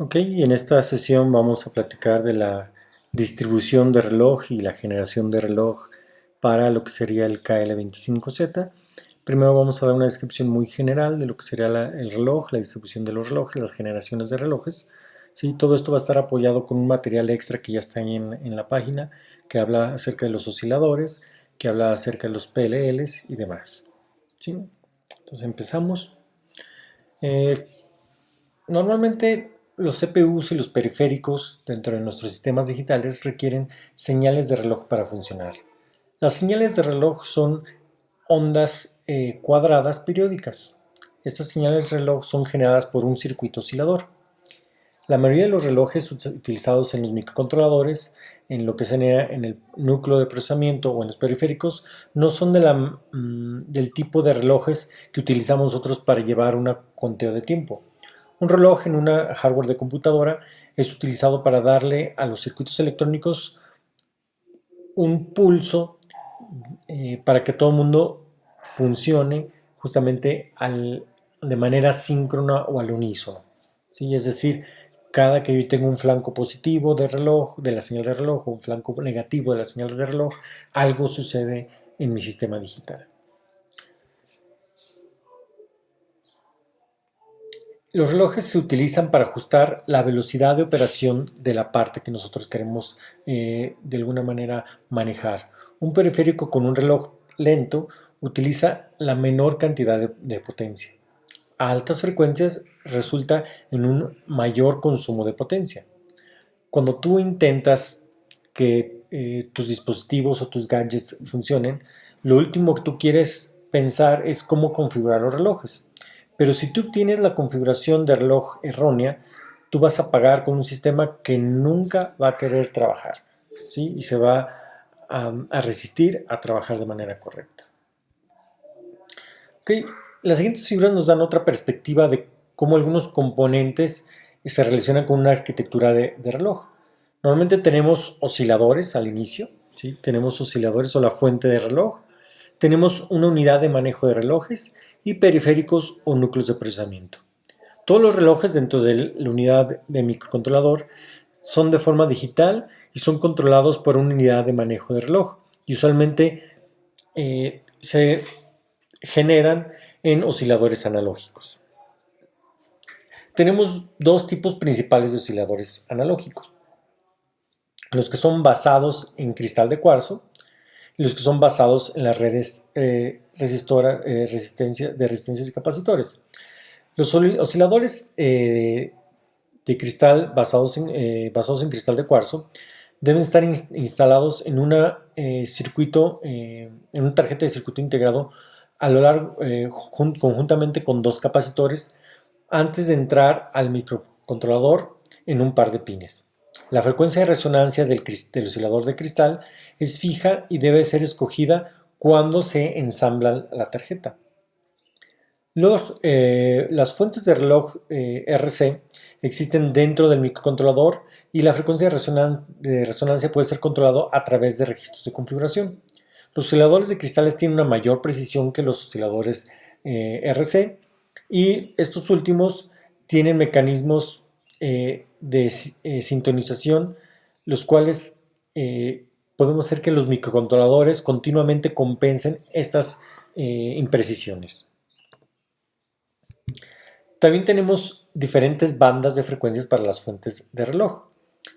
Ok, y en esta sesión vamos a platicar de la distribución de reloj y la generación de reloj para lo que sería el KL25Z. Primero vamos a dar una descripción muy general de lo que sería el reloj, la distribución de los relojes, las generaciones de relojes. Sí, todo esto va a estar apoyado con un material extra que ya está ahí en la página, que habla acerca de los osciladores, que habla acerca de los PLLs y demás. ¿Sí? Entonces empezamos. Eh, Normalmente los CPUs y los periféricos dentro de nuestros sistemas digitales requieren señales de reloj para funcionar. Las señales de reloj son ondas cuadradas periódicas. Estas señales de reloj son generadas por un circuito oscilador. La mayoría de los relojes utilizados en los microcontroladores, en lo que se genera en el núcleo de procesamiento o en los periféricos, no son del tipo de relojes que utilizamos nosotros para llevar un conteo de tiempo. Un reloj en una hardware de computadora es utilizado para darle a los circuitos electrónicos un pulso para que todo el mundo funcione justamente de manera síncrona o al unísono. ¿Sí? Es decir, cada que yo tengo un flanco positivo de reloj, de la señal de reloj, o un flanco negativo de la señal de reloj, algo sucede en mi sistema digital. Los relojes se utilizan para ajustar la velocidad de operación de la parte que nosotros queremos de alguna manera manejar. Un periférico con un reloj lento utiliza la menor cantidad de potencia. A altas frecuencias resulta en un mayor consumo de potencia. Cuando tú intentas que tus dispositivos o tus gadgets funcionen, lo último que tú quieres pensar es cómo configurar los relojes. Pero si tú tienes la configuración de reloj errónea, tú vas a pagar con un sistema que nunca va a querer trabajar, ¿sí? Y se va a resistir a trabajar de manera correcta. Okay. Las siguientes figuras nos dan otra perspectiva de cómo algunos componentes se relacionan con una arquitectura de reloj. Normalmente tenemos osciladores al inicio, ¿sí? Tenemos osciladores o la fuente de reloj, tenemos una unidad de manejo de relojes y periféricos o núcleos de procesamiento. Todos los relojes dentro de la unidad de microcontrolador son de forma digital y son controlados por una unidad de manejo de reloj. Y usualmente se generan en osciladores analógicos. Tenemos dos tipos principales de osciladores analógicos. Los que son basados en cristal de cuarzo y los que son basados en las redes de resistencias y capacitores. Los osciladores de cristal basados en cristal de cuarzo deben estar instalados en un circuito, en una tarjeta de circuito integrado a lo largo, conjuntamente con dos capacitores antes de entrar al microcontrolador en un par de pines. La frecuencia de resonancia del oscilador de cristal es fija y debe ser escogida cuando se ensambla la tarjeta. Las fuentes de reloj RC existen dentro del microcontrolador y la frecuencia de resonancia puede ser controlado a través de registros de configuración. Los osciladores de cristales tienen una mayor precisión que los osciladores RC y estos últimos tienen mecanismos de sintonización, los cuales podemos hacer que los microcontroladores continuamente compensen estas imprecisiones. También tenemos diferentes bandas de frecuencias para las fuentes de reloj.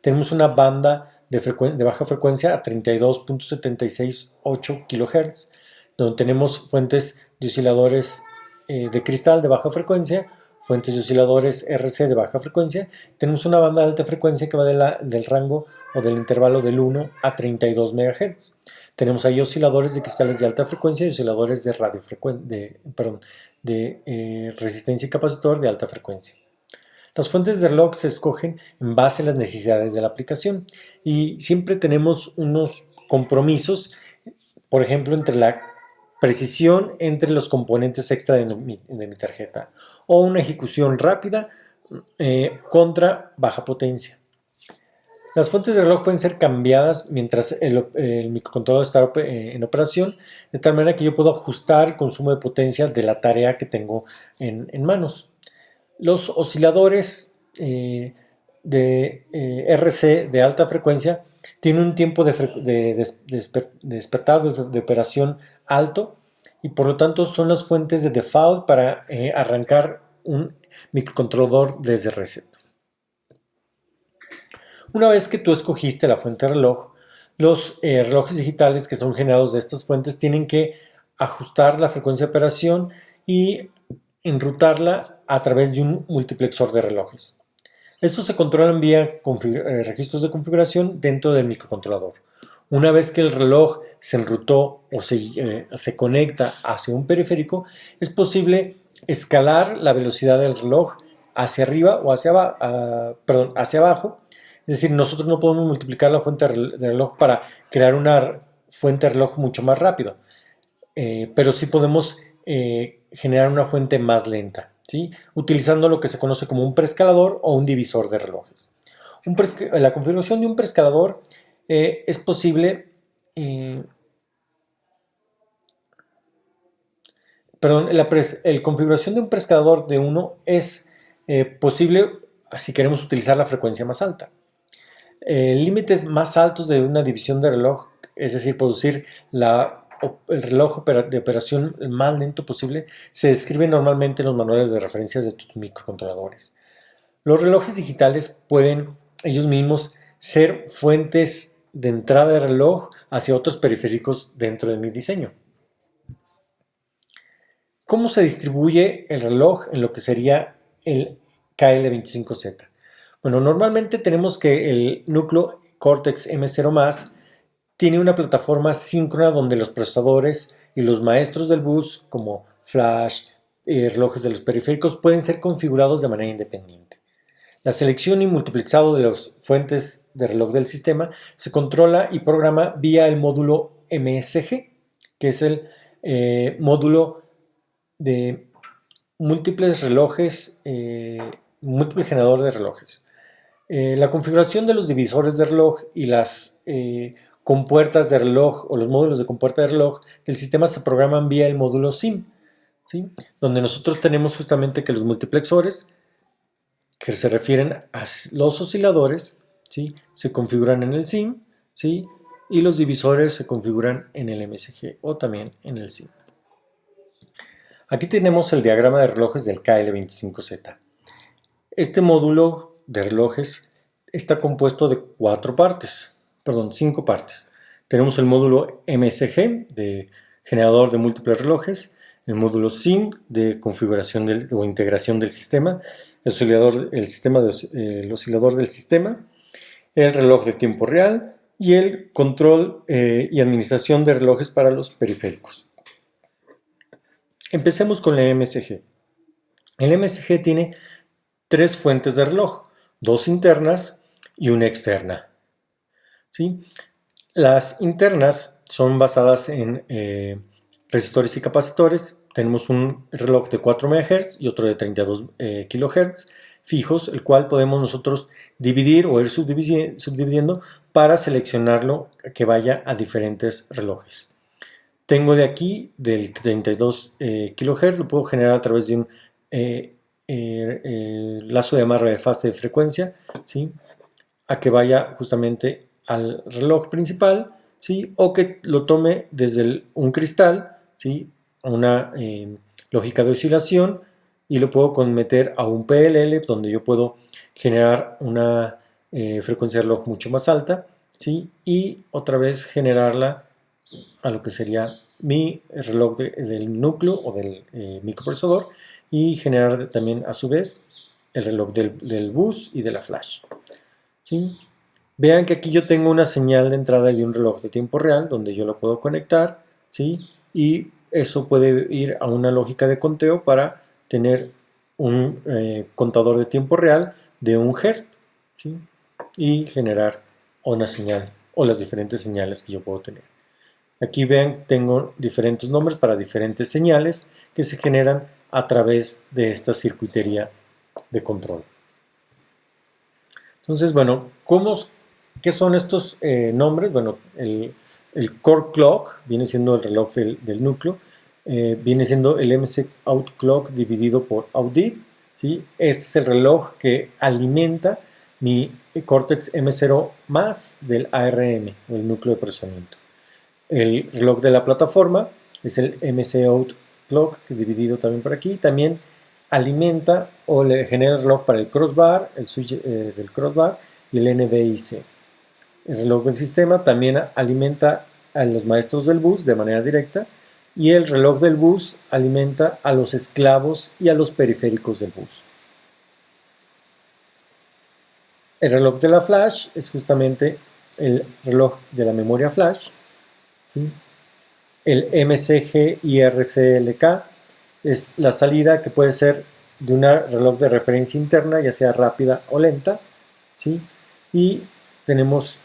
Tenemos una banda de baja frecuencia a 32.768 kHz, donde tenemos fuentes de osciladores de cristal de baja frecuencia, fuentes de osciladores RC de baja frecuencia. Tenemos una banda de alta frecuencia que va del rango o del intervalo del 1 a 32 MHz. Tenemos ahí osciladores de cristales de alta frecuencia y osciladores de resistencia y capacitor de alta frecuencia. Las fuentes de reloj se escogen en base a las necesidades de la aplicación y siempre tenemos unos compromisos, por ejemplo, entre la precisión entre los componentes extra de mi tarjeta o una ejecución rápida contra baja potencia. Las fuentes de reloj pueden ser cambiadas mientras el microcontrolador está en operación, de tal manera que yo puedo ajustar el consumo de potencia de la tarea que tengo en manos. Los osciladores RC de alta frecuencia tiene un tiempo de despertar, de operación alto, y por lo tanto son las fuentes de default para arrancar un microcontrolador desde reset. Una vez que tú escogiste la fuente de reloj, los relojes digitales que son generados de estas fuentes tienen que ajustar la frecuencia de operación y enrutarla a través de un multiplexor de relojes. Estos se controlan vía registros de configuración dentro del microcontrolador. Una vez que el reloj se enrutó o se conecta hacia un periférico, es posible escalar la velocidad del reloj hacia arriba o hacia abajo. Es decir, nosotros no podemos multiplicar la fuente de reloj para crear una fuente de reloj mucho más rápido, pero sí podemos generar una fuente más lenta, ¿sí? Utilizando lo que se conoce como un preescalador o un divisor de relojes. La configuración de un preescalador es posible, la configuración de un preescalador de 1 es posible si queremos utilizar la frecuencia más alta. Límites más altos de una división de reloj, es decir, producir el reloj de operación el más lento posible, se describe normalmente en los manuales de referencias de tus microcontroladores. Los relojes digitales pueden ellos mismos ser fuentes de entrada de reloj hacia otros periféricos dentro de mi diseño. ¿Cómo se distribuye el reloj en lo que sería el KL25Z? Bueno, normalmente tenemos que el núcleo Cortex M0+ tiene una plataforma síncrona donde los procesadores y los maestros del bus, como flash, relojes de los periféricos, pueden ser configurados de manera independiente. La selección y multiplexado de las fuentes de reloj del sistema se controla y programa vía el módulo MSG, que es el módulo de múltiples relojes, múltiple generador de relojes. La configuración de los divisores de reloj y las compuertas de reloj o los módulos de compuerta de reloj del sistema se programan vía el módulo SIM, ¿sí? Donde nosotros tenemos justamente que los multiplexores, que se refieren a los osciladores, ¿sí? Se configuran en el SIM, ¿sí? Y los divisores se configuran en el MSG o también en el SIM. Aquí tenemos el diagrama de relojes del KL25Z. Este módulo de relojes está compuesto de 5 partes. Tenemos el módulo MSG de generador de múltiples relojes, el módulo SIM de configuración o integración del sistema, el oscilador del sistema, el reloj de tiempo real y el control y administración de relojes para los periféricos. Empecemos con el MSG. El MSG tiene 3 fuentes de reloj, 2 internas y una externa, ¿sí? Las internas son basadas en resistores y capacitores. Tenemos un reloj de 4 MHz y otro de 32 kHz fijos, el cual podemos nosotros dividir o ir subdividiendo para seleccionarlo que vaya a diferentes relojes. Tengo de aquí del 32 kHz, lo puedo generar a través de un lazo de amarre de fase de frecuencia, ¿sí? A que vaya justamente al reloj principal, ¿sí? O que lo tome desde un cristal, ¿sí? Una lógica de oscilación, y lo puedo meter a un PLL donde yo puedo generar una frecuencia de reloj mucho más alta, ¿sí? Y otra vez generarla a lo que sería mi reloj del núcleo o del microprocesador, y generar también a su vez el reloj del bus y de la flash, ¿sí? Vean que aquí yo tengo una señal de entrada de un reloj de tiempo real donde yo lo puedo conectar, ¿sí? Y eso puede ir a una lógica de conteo para tener un contador de tiempo real de 1 Hz, ¿sí? Y generar una señal o las diferentes señales que yo puedo tener. Aquí vean, tengo diferentes nombres para diferentes señales que se generan a través de esta circuitería de control. Entonces, bueno, ¿qué son estos nombres? Bueno, el core clock viene siendo el reloj del núcleo, viene siendo el MC out clock dividido por out div, ¿sí? Este es el reloj que alimenta mi Cortex M0 más del ARM, o el núcleo de procesamiento. El reloj de la plataforma es el MC Out Clock, que es dividido también por aquí. También alimenta o le genera el reloj para el crossbar, el switch del crossbar y el NBIC. El reloj del sistema también alimenta a los maestros del bus de manera directa y el reloj del bus alimenta a los esclavos y a los periféricos del bus. El reloj de la flash es justamente el reloj de la memoria flash, ¿sí? El MCG IRCLK es la salida que puede ser de un reloj de referencia interna, ya sea rápida o lenta, ¿sí? Y tenemos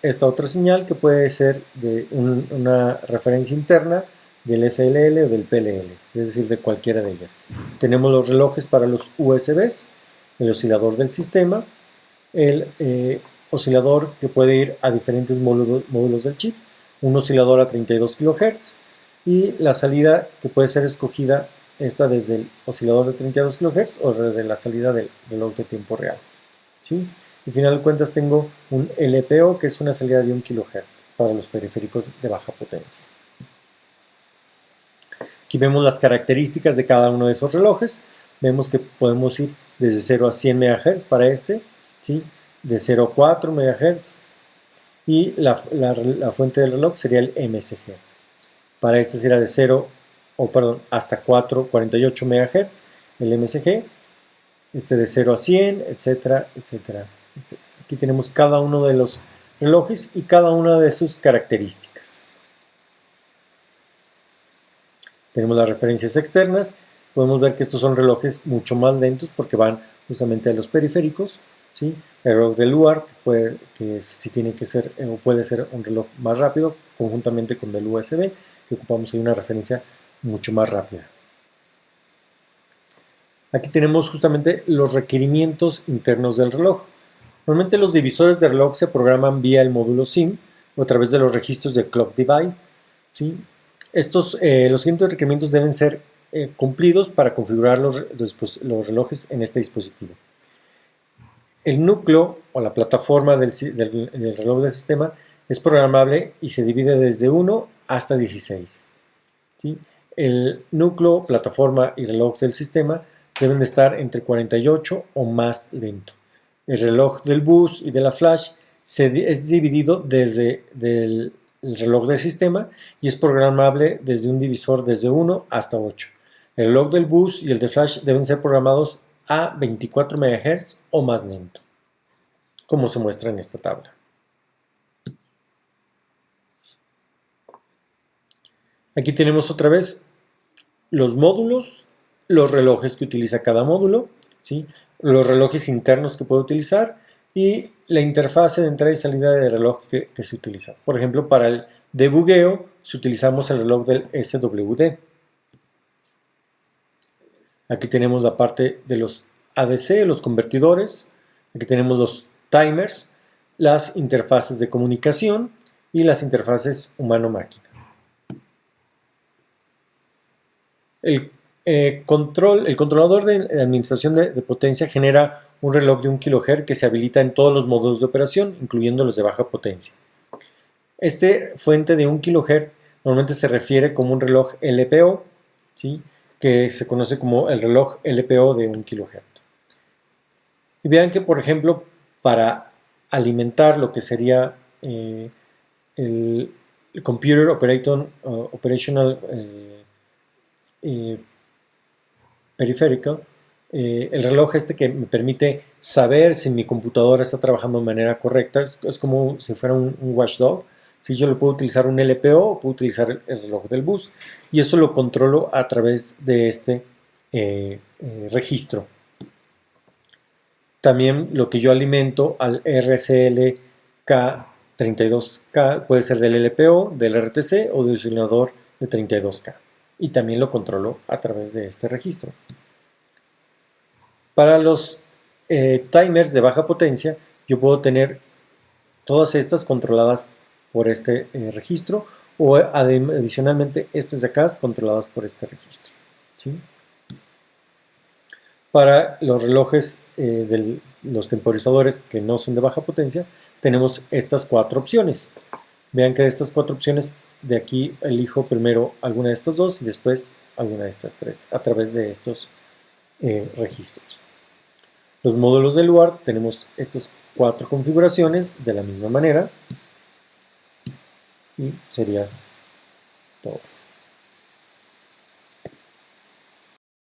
esta otra señal que puede ser de una referencia interna del FLL o del PLL, es decir, de cualquiera de ellas. Tenemos los relojes para los USBs, el oscilador del sistema, el oscilador que puede ir a diferentes módulos del chip, un oscilador a 32 kHz y la salida que puede ser escogida esta desde el oscilador de 32 kHz o desde la salida del reloj de tiempo real, ¿sí? Y al final de cuentas tengo un LPO que es una salida de 1 kHz para los periféricos de baja potencia. Aquí vemos las características de cada uno de esos relojes. Vemos que podemos ir desde 0 a 100 MHz para este, ¿sí? De 0 a 4 MHz y la fuente del reloj sería el MSG. Para este será de 0 hasta 48 MHz el MSG, este de 0 a 100, etcétera, etcétera, etcétera. Aquí tenemos cada uno de los relojes y cada una de sus características. Tenemos las referencias externas. Podemos ver que estos son relojes mucho más lentos porque van justamente a los periféricos, ¿sí? El reloj de Luard, que sí tiene que ser o puede ser un reloj más rápido conjuntamente con el USB, que ocupamos ahí una referencia mucho más rápida. Aquí tenemos justamente los requerimientos internos del reloj. Normalmente los divisores de reloj se programan vía el módulo SIM o a través de los registros de Clock Divide, ¿sí? Los siguientes requerimientos deben ser cumplidos para configurar los relojes en este dispositivo. El núcleo o la plataforma del reloj del sistema es programable y se divide desde 1 hasta 16. ¿Sí? El núcleo, plataforma y reloj del sistema deben de estar entre 48 o más lento. El reloj del bus y de la flash es dividido desde el reloj del sistema y es programable desde un divisor desde 1 hasta 8. El reloj del bus y el de flash deben ser programados a 24 MHz o más lento, como se muestra en esta tabla. Aquí tenemos otra vez los módulos, los relojes que utiliza cada módulo, ¿sí? Los relojes internos que puede utilizar y la interfase de entrada y salida de reloj que se utiliza. Por ejemplo, para el debugueo utilizamos el reloj del SWD. Aquí tenemos la parte de los ADC, los convertidores. Aquí tenemos los timers, las interfaces de comunicación y las interfaces humano-máquina. El controlador de administración de potencia genera un reloj de 1 kHz que se habilita en todos los módulos de operación, incluyendo los de baja potencia. Este fuente de 1 kHz normalmente se refiere como un reloj LPO, ¿sí? Que se conoce como el reloj LPO de 1 kHz. Y vean que, por ejemplo, para alimentar lo que sería el Computer Operational Peripheral, el reloj que me permite saber si mi computadora está trabajando de manera correcta, es como si fuera un watchdog. Si yo lo puedo utilizar un LPO o puedo utilizar el reloj del bus y eso lo controlo a través de este registro. También lo que yo alimento al RCLK32K puede ser del LPO, del RTC o del oscilador de 32K. Y también lo controlo a través de este registro. Para los timers de baja potencia, yo puedo tener todas estas controladas por este registro o adicionalmente estas de acá controladas por este registro, ¿sí? Para los relojes de los temporizadores que no son de baja potencia, tenemos estas 4 opciones. Vean que de estas 4 opciones, de aquí elijo primero alguna de estas 2 y después alguna de estas 3 a través de estos registros. Los módulos del UART tenemos estas 4 configuraciones de la misma manera y sería todo.